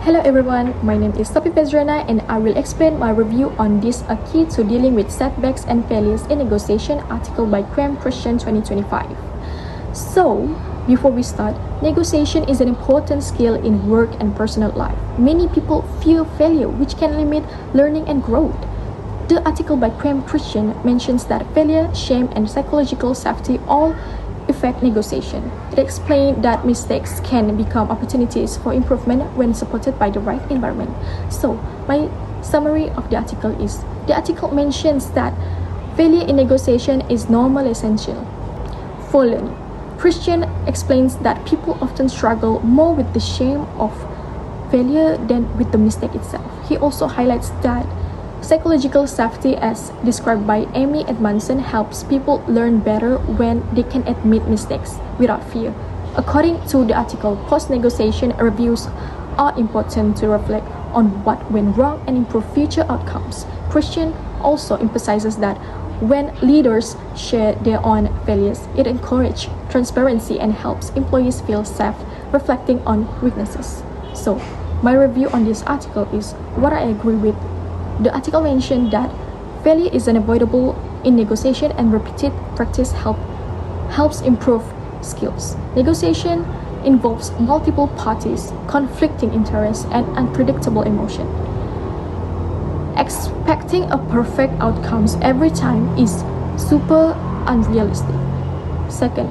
Hello everyone, my name is Sofie Fezriana and I will explain my review on this A Key to Dealing with Setbacks and Failures in Negotiation article by Christian 2025. So, before we start, negotiation is an important skill in work and personal life. Many people fear failure, which can limit learning and growth. The article by Christian mentions that failure, shame, and psychological safety all affect negotiation. It explained that mistakes can become opportunities for improvement when supported by the right environment. So, my summary of the article is, the article mentions that failure in negotiation is normal essential for learning. Christian explains that people often struggle more with the shame of failure than with the mistake itself. He also highlights that psychological safety, as described by Amy Edmondson, helps people learn better when they can admit mistakes without fear. According to the article, post-negotiation reviews are important to reflect on what went wrong and improve future outcomes. Christian also emphasizes that when leaders share their own failures, it encourages transparency and helps employees feel safe reflecting on weaknesses. So, my review on this article is what I agree with. The article mentioned that failure is unavoidable in negotiation and repeated practice helps improve skills. Negotiation involves multiple parties, conflicting interests, and unpredictable emotion. Expecting a perfect outcomes every time is super unrealistic. Second,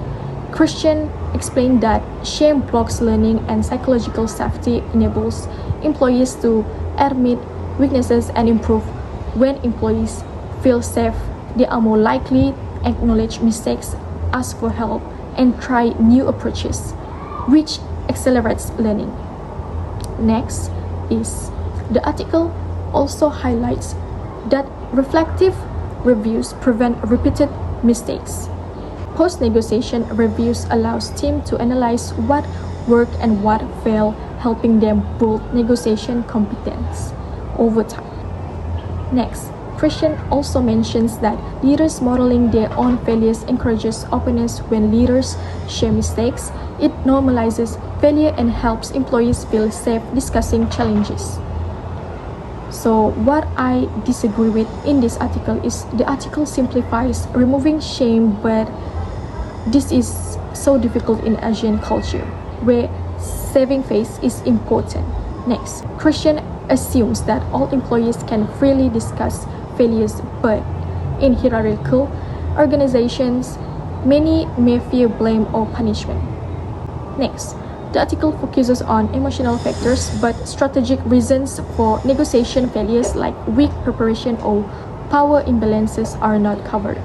Christian explained that shame blocks learning and psychological safety enables employees to admit weaknesses and improve. When employees feel safe, they are more likely to acknowledge mistakes, ask for help, and try new approaches, which accelerates learning. Next is, the article also highlights that reflective reviews prevent repeated mistakes. Post-negotiation reviews allows teams to analyze what worked and what failed, helping them build negotiation competence over time. Next, Christian also mentions that leaders modeling their own failures encourages openness. When leaders share mistakes, it normalizes failure and helps employees feel safe discussing challenges. So, what I disagree with in this article is the article simplifies removing shame, but this is so difficult in Asian culture, where saving face is important. Next, Christian assumes that all employees can freely discuss failures, but in hierarchical organizations, many may fear blame or punishment. Next, the article focuses on emotional factors, but strategic reasons for negotiation failures like weak preparation or power imbalances are not covered.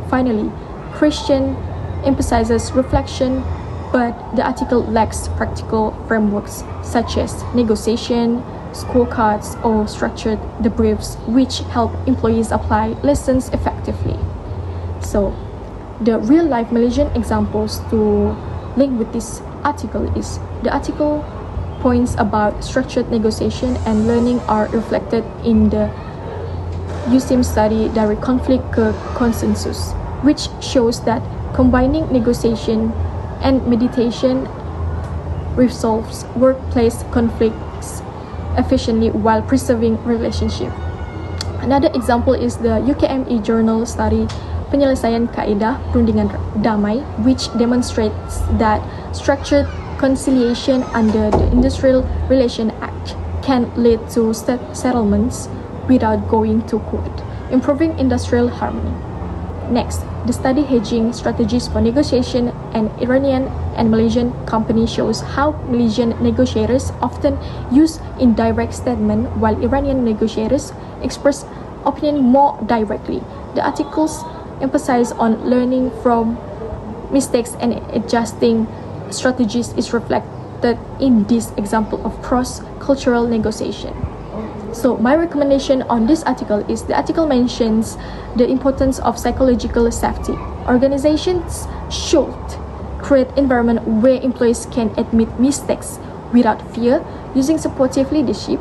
Finally, Christian emphasizes reflection, but the article lacks practical frameworks such as negotiation scorecards or structured debriefs, which help employees apply lessons effectively. So, the real-life Malaysian examples to link with this article is, the article points about structured negotiation and learning are reflected in the USIM study Direct Conflict Consensus, which shows that combining negotiation and meditation resolves workplace conflicts efficiently while preserving relationship. Another example is the UKME Journal study Penyelesaian Kaedah Perundingan Damai, which demonstrates that structured conciliation under the Industrial Relations Act can lead to settlements without going to court, improving industrial harmony. Next, the study Hedging Strategies for Negotiation, an Iranian and Malaysian company, shows how Malaysian negotiators often use indirect statement while Iranian negotiators express opinion more directly. The articles emphasize on learning from mistakes and adjusting strategies is reflected in this example of cross-cultural negotiation. So my recommendation on this article is, the article mentions the importance of psychological safety. Organizations should create environment where employees can admit mistakes without fear, using supportive leadership,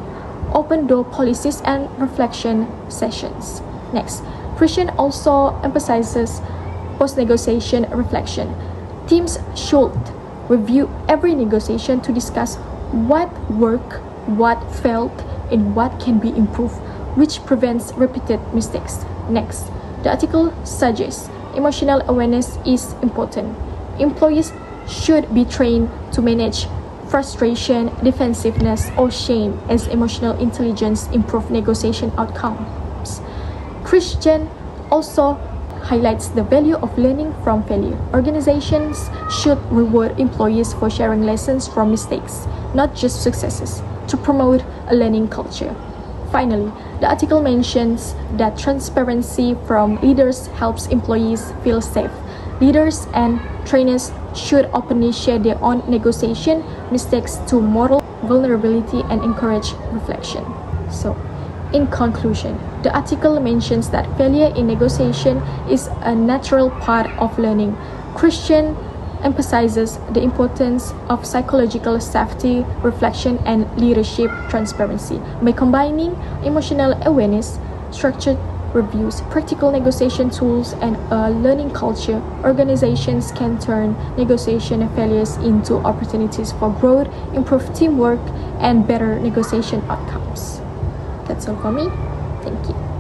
open door policies, and reflection sessions. Next, Christian also emphasizes post-negotiation reflection. Teams should review every negotiation to discuss what worked what failed and what can be improved, which prevents repeated mistakes. Next, the article suggests emotional awareness is important. Employees should be trained to manage frustration, defensiveness, or shame, as emotional intelligence improve negotiation outcomes. Christian also highlights the value of learning from failure. Organizations should reward employees for sharing lessons from mistakes, not just successes, to promote a learning culture. Finally, the article mentions that transparency from leaders helps employees feel safe. Leaders and trainers should openly share their own negotiation mistakes to model vulnerability and encourage reflection. So, in conclusion, the article mentions that failure in negotiation is a natural part of learning. Christian emphasizes the importance of psychological safety, reflection, and leadership transparency. By combining emotional awareness, structured reviews, practical negotiation tools, and a learning culture, organizations can turn negotiation failures into opportunities for growth, improved teamwork, and better negotiation outcomes. That's all for me. Thank you.